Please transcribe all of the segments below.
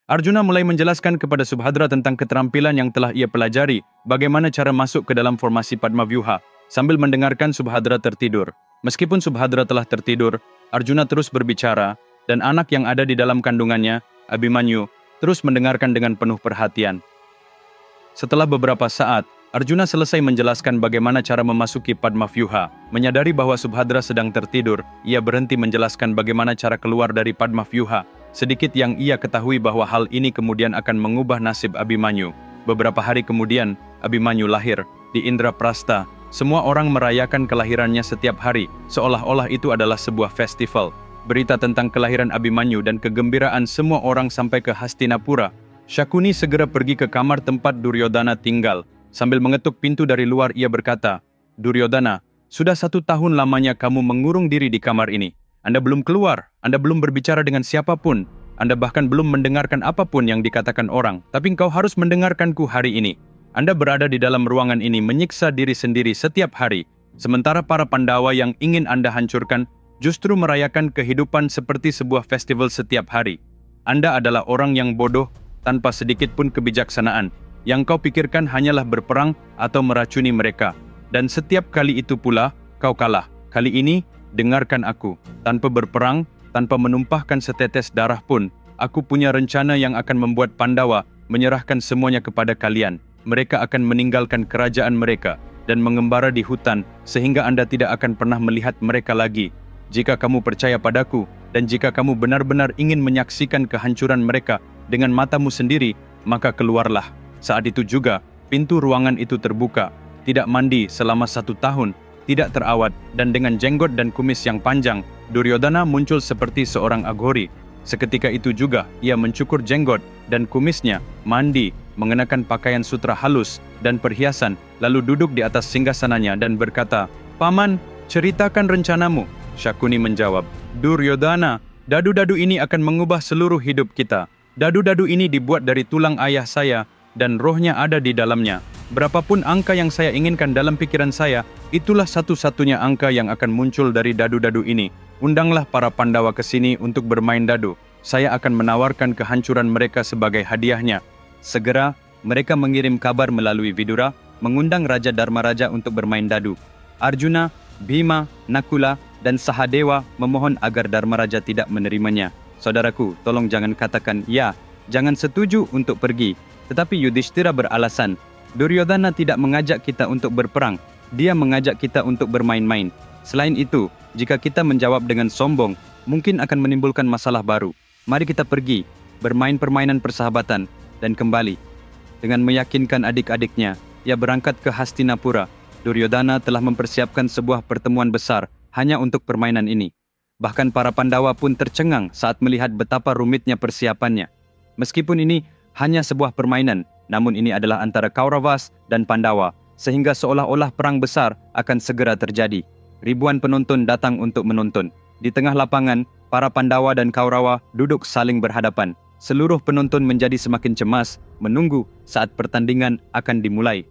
Arjuna mulai menjelaskan kepada Subhadra tentang keterampilan yang telah ia pelajari, bagaimana cara masuk ke dalam formasi Padma Vyuha, sambil mendengarkan Subhadra tertidur. Meskipun Subhadra telah tertidur, Arjuna terus berbicara, dan anak yang ada di dalam kandungannya, Abhimanyu, terus mendengarkan dengan penuh perhatian. Setelah beberapa saat, Arjuna selesai menjelaskan bagaimana cara memasuki Padma Vyuha. Menyadari bahwa Subhadra sedang tertidur, ia berhenti menjelaskan bagaimana cara keluar dari Padma Vyuha. Sedikit yang ia ketahui bahwa hal ini kemudian akan mengubah nasib Abhimanyu. Beberapa hari kemudian, Abhimanyu lahir di Indraprastha. Semua orang merayakan kelahirannya setiap hari, seolah-olah itu adalah sebuah festival. Berita tentang kelahiran Abhimanyu dan kegembiraan semua orang sampai ke Hastinapura. Shakuni segera pergi ke kamar tempat Duryodhana tinggal. Sambil mengetuk pintu dari luar, ia berkata, "Duryodhana, sudah 1 tahun lamanya kamu mengurung diri di kamar ini. Anda belum keluar, Anda belum berbicara dengan siapapun, Anda bahkan belum mendengarkan apapun yang dikatakan orang, tapi engkau harus mendengarkanku hari ini. Anda berada di dalam ruangan ini menyiksa diri sendiri setiap hari, sementara para Pandawa yang ingin Anda hancurkan justru merayakan kehidupan seperti sebuah festival setiap hari. Anda adalah orang yang bodoh tanpa sedikit pun kebijaksanaan. Yang kau pikirkan hanyalah berperang atau meracuni mereka. Dan setiap kali itu pula, kau kalah. Kali ini, dengarkan aku. Tanpa berperang, tanpa menumpahkan setetes darah pun, aku punya rencana yang akan membuat Pandawa menyerahkan semuanya kepada kalian. Mereka akan meninggalkan kerajaan mereka dan mengembara di hutan sehingga Anda tidak akan pernah melihat mereka lagi. Jika kamu percaya padaku dan jika kamu benar-benar ingin menyaksikan kehancuran mereka dengan matamu sendiri, maka keluarlah." Saat itu juga, pintu ruangan itu terbuka. Tidak mandi selama 1 tahun, tidak terawat, dan dengan jenggot dan kumis yang panjang, Duryodhana muncul seperti seorang aghori. Seketika itu juga, ia mencukur jenggot dan kumisnya, mandi, mengenakan pakaian sutra halus dan perhiasan, lalu duduk di atas singgasananya dan berkata, "Paman, ceritakan rencanamu." Shakuni menjawab, "Duryodhana, dadu-dadu ini akan mengubah seluruh hidup kita. Dadu-dadu ini dibuat dari tulang ayah saya, dan rohnya ada di dalamnya. Berapapun angka yang saya inginkan dalam pikiran saya, itulah satu-satunya angka yang akan muncul dari dadu-dadu ini. Undanglah para Pandawa ke sini untuk bermain dadu. Saya akan menawarkan kehancuran mereka sebagai hadiahnya." Segera, mereka mengirim kabar melalui Vidura, mengundang Raja Dharmaraja untuk bermain dadu. Arjuna, Bhima, Nakula, dan Sahadewa memohon agar Dharmaraja tidak menerimanya. "Saudaraku, tolong jangan katakan ya, jangan setuju untuk pergi." Tetapi Yudhishthira beralasan, "Duryodhana tidak mengajak kita untuk berperang, dia mengajak kita untuk bermain-main. Selain itu, jika kita menjawab dengan sombong, mungkin akan menimbulkan masalah baru. Mari kita pergi, bermain permainan persahabatan, dan kembali." Dengan meyakinkan adik-adiknya, ia berangkat ke Hastinapura. Duryodhana telah mempersiapkan sebuah pertemuan besar hanya untuk permainan ini. Bahkan para Pandawa pun tercengang saat melihat betapa rumitnya persiapannya. Meskipun ini hanya sebuah permainan, namun ini adalah antara Kauravas dan Pandawa, sehingga seolah-olah perang besar akan segera terjadi. Ribuan penonton datang untuk menonton. Di tengah lapangan, para Pandawa dan Kaurava duduk saling berhadapan. Seluruh penonton menjadi semakin cemas, menunggu saat pertandingan akan dimulai.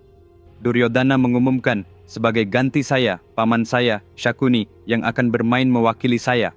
Duryodhana mengumumkan, "Sebagai ganti saya, paman saya, Shakuni, yang akan bermain mewakili saya."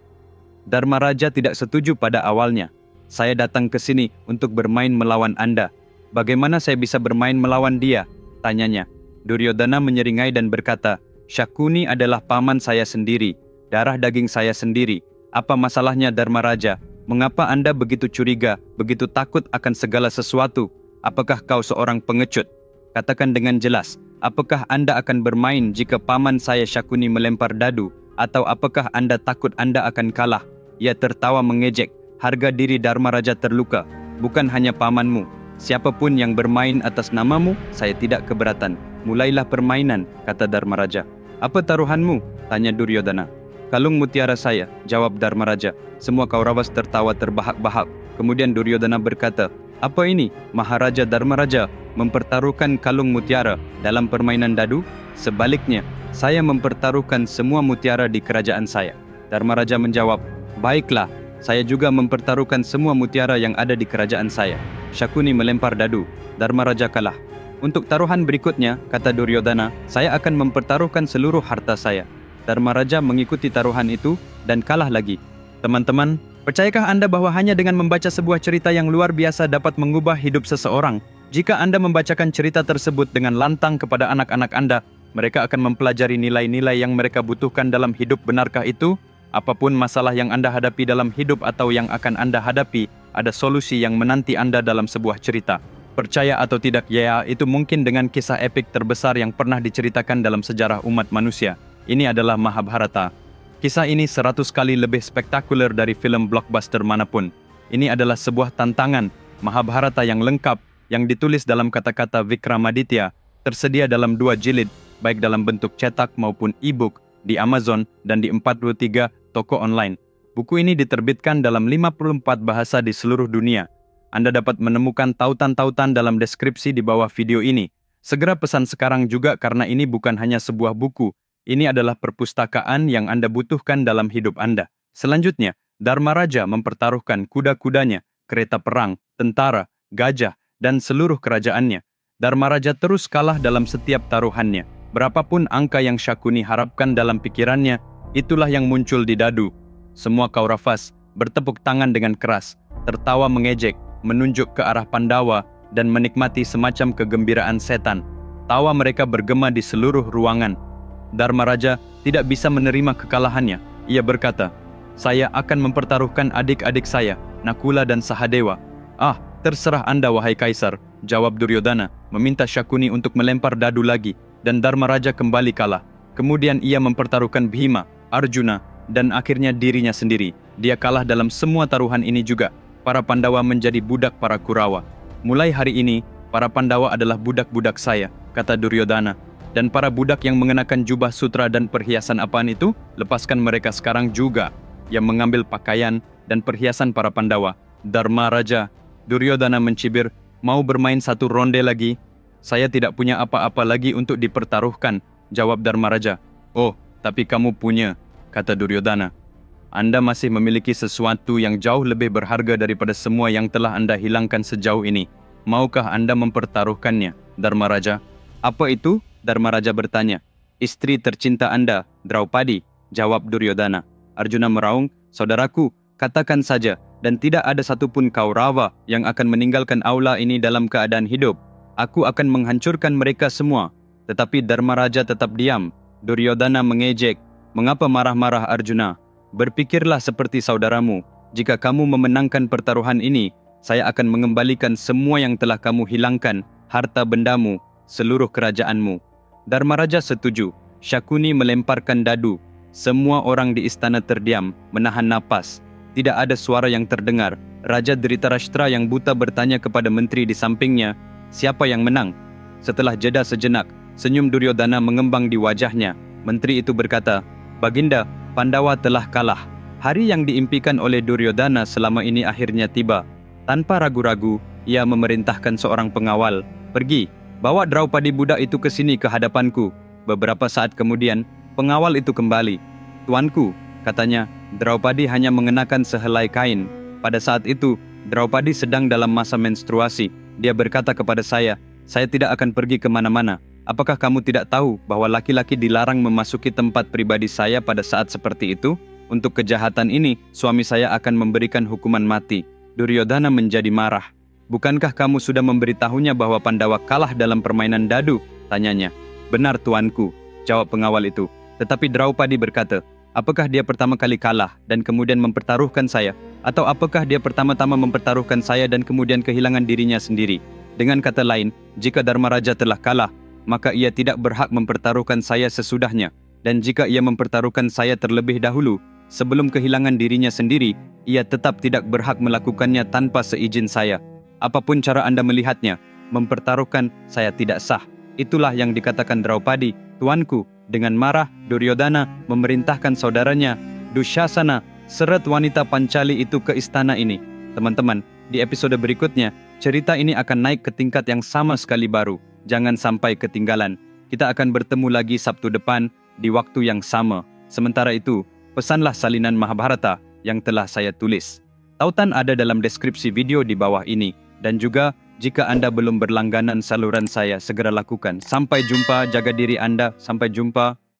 Dharmaraja tidak setuju pada awalnya. "Saya datang ke sini untuk bermain melawan Anda. Bagaimana saya bisa bermain melawan dia?" tanyanya. Duryodhana menyeringai dan berkata, "Shakuni adalah paman saya sendiri, darah daging saya sendiri. Apa masalahnya Dharmaraja? Mengapa Anda begitu curiga, begitu takut akan segala sesuatu? Apakah kau seorang pengecut? Katakan dengan jelas, apakah Anda akan bermain jika paman saya Shakuni melempar dadu? Atau apakah Anda takut Anda akan kalah?" Ia tertawa mengejek. "Harga diri Dharmaraja terluka, bukan hanya pamanmu. Siapapun yang bermain atas namamu, saya tidak keberatan. Mulailah permainan," kata Dharmaraja. "Apa taruhanmu?" tanya Duryodhana. "Kalung mutiara saya," jawab Dharmaraja. Semua Kauravas tertawa terbahak-bahak. Kemudian Duryodhana berkata, "Apa ini? Maharaja Dharmaraja mempertaruhkan kalung mutiara dalam permainan dadu? Sebaliknya, saya mempertaruhkan semua mutiara di kerajaan saya." Dharmaraja menjawab, "Baiklah, saya juga mempertaruhkan semua mutiara yang ada di kerajaan saya." Shakuni melempar dadu. Dharmaraja kalah. "Untuk taruhan berikutnya," kata Duryodhana, "saya akan mempertaruhkan seluruh harta saya." Dharmaraja mengikuti taruhan itu dan kalah lagi. Teman-teman, Percayakah Anda bahwa hanya dengan membaca sebuah cerita yang luar biasa dapat mengubah hidup seseorang? Jika Anda membacakan cerita tersebut dengan lantang kepada anak-anak Anda, mereka akan mempelajari nilai-nilai yang mereka butuhkan dalam hidup. Benarkah itu? Apapun masalah yang Anda hadapi dalam hidup atau yang akan Anda hadapi, ada solusi yang menanti Anda dalam sebuah cerita. Percaya atau tidak, ya, itu mungkin dengan kisah epik terbesar yang pernah diceritakan dalam sejarah umat manusia. Ini adalah Mahabharata. Kisah ini 100 kali lebih spektakuler dari film blockbuster manapun. Ini adalah sebuah tantangan, Mahabharata yang lengkap, yang ditulis dalam kata-kata Vikramaditya, tersedia dalam 2 jilid, baik dalam bentuk cetak maupun e-book, di Amazon dan di 43 toko online. Buku ini diterbitkan dalam 54 bahasa di seluruh dunia. Anda dapat menemukan tautan-tautan dalam deskripsi di bawah video ini. Segera pesan sekarang juga karena ini bukan hanya sebuah buku, ini adalah perpustakaan yang Anda butuhkan dalam hidup Anda. Selanjutnya, Dharmaraja mempertaruhkan kuda-kudanya, kereta perang, tentara, gajah, dan seluruh kerajaannya. Dharmaraja terus kalah dalam setiap taruhannya. Berapapun angka yang Shakuni harapkan dalam pikirannya, itulah yang muncul di dadu. Semua Kauravas bertepuk tangan dengan keras, tertawa mengejek, menunjuk ke arah Pandawa, dan menikmati semacam kegembiraan setan. Tawa mereka bergema di seluruh ruangan. Dharmaraja tidak bisa menerima kekalahannya. Ia berkata, "Saya akan mempertaruhkan adik-adik saya, Nakula dan Sahadewa." "Ah, terserah Anda wahai Kaisar," jawab Duryodhana, meminta Shakuni untuk melempar dadu lagi, dan Dharmaraja kembali kalah. Kemudian ia mempertaruhkan Bhima, Arjuna, dan akhirnya dirinya sendiri. Dia kalah dalam semua taruhan ini juga. Para Pandawa menjadi budak para Kurawa. "Mulai hari ini, para Pandawa adalah budak-budak saya," kata Duryodhana. "Dan para budak yang mengenakan jubah sutra dan perhiasan apaan itu, lepaskan mereka sekarang juga." Yang mengambil pakaian dan perhiasan para Pandawa. "Dharmaraja," Duryodhana mencibir, "mau bermain satu ronde lagi?" "Saya tidak punya apa-apa lagi untuk dipertaruhkan," jawab Dharmaraja. "Oh, tapi kamu punya," kata Duryodhana. "Anda masih memiliki sesuatu yang jauh lebih berharga daripada semua yang telah Anda hilangkan sejauh ini. Maukah Anda mempertaruhkannya, Dharmaraja?" "Apa itu?" Dharmaraja bertanya. "Istri tercinta Anda, Draupadi," jawab Duryodhana. Arjuna meraung, "Saudaraku, katakan saja, dan tidak ada satupun Kaurava yang akan meninggalkan aula ini dalam keadaan hidup. Aku akan menghancurkan mereka semua." Tetapi Dharmaraja tetap diam. Duryodhana mengejek, "Mengapa marah-marah Arjuna? Berpikirlah seperti saudaramu. Jika kamu memenangkan pertaruhan ini, saya akan mengembalikan semua yang telah kamu hilangkan, harta bendamu, seluruh kerajaanmu." Dharmaraja setuju. Shakuni melemparkan dadu. Semua orang di istana terdiam, menahan napas. Tidak ada suara yang terdengar. Raja Dhritarashtra yang buta bertanya kepada menteri di sampingnya, "Siapa yang menang?" Setelah jeda sejenak, senyum Duryodhana mengembang di wajahnya. Menteri itu berkata, "Baginda, Pandawa telah kalah." Hari yang diimpikan oleh Duryodhana selama ini akhirnya tiba. Tanpa ragu-ragu, ia memerintahkan seorang pengawal, "Pergi, bawa Draupadi budak itu ke sini ke hadapanku." Beberapa saat kemudian, pengawal itu kembali. "Tuanku," katanya, "Draupadi hanya mengenakan sehelai kain. Pada saat itu, Draupadi sedang dalam masa menstruasi. Dia berkata kepada saya tidak akan pergi kemana-mana. Apakah kamu tidak tahu bahwa laki-laki dilarang memasuki tempat pribadi saya pada saat seperti itu? Untuk kejahatan ini, suami saya akan memberikan hukuman mati." Duryodhana menjadi marah. "Bukankah kamu sudah memberitahunya bahwa Pandawa kalah dalam permainan dadu?" tanyanya. "Benar, tuanku," jawab pengawal itu. Tetapi Draupadi berkata, "Apakah dia pertama kali kalah dan kemudian mempertaruhkan saya? Atau apakah dia pertama-tama mempertaruhkan saya dan kemudian kehilangan dirinya sendiri? Dengan kata lain, jika Dharmaraja telah kalah, maka ia tidak berhak mempertaruhkan saya sesudahnya. Dan jika ia mempertaruhkan saya terlebih dahulu, sebelum kehilangan dirinya sendiri, ia tetap tidak berhak melakukannya tanpa seizin saya. Apapun cara Anda melihatnya, mempertaruhkan saya tidak sah." Itulah yang dikatakan Draupadi. "Tuanku," dengan marah, Duryodhana memerintahkan saudaranya, Dushasana, seret wanita Pancali itu ke istana ini. Teman-teman, di episode berikutnya, cerita ini akan naik ke tingkat yang sama sekali baru. Jangan sampai ketinggalan. Kita akan bertemu lagi Sabtu depan di waktu yang sama. Sementara itu, pesanlah salinan Mahabharata yang telah saya tulis. Tautan ada dalam deskripsi video di bawah ini. Dan juga, jika Anda belum berlangganan saluran saya, segera lakukan. Sampai jumpa, jaga diri Anda. Sampai jumpa.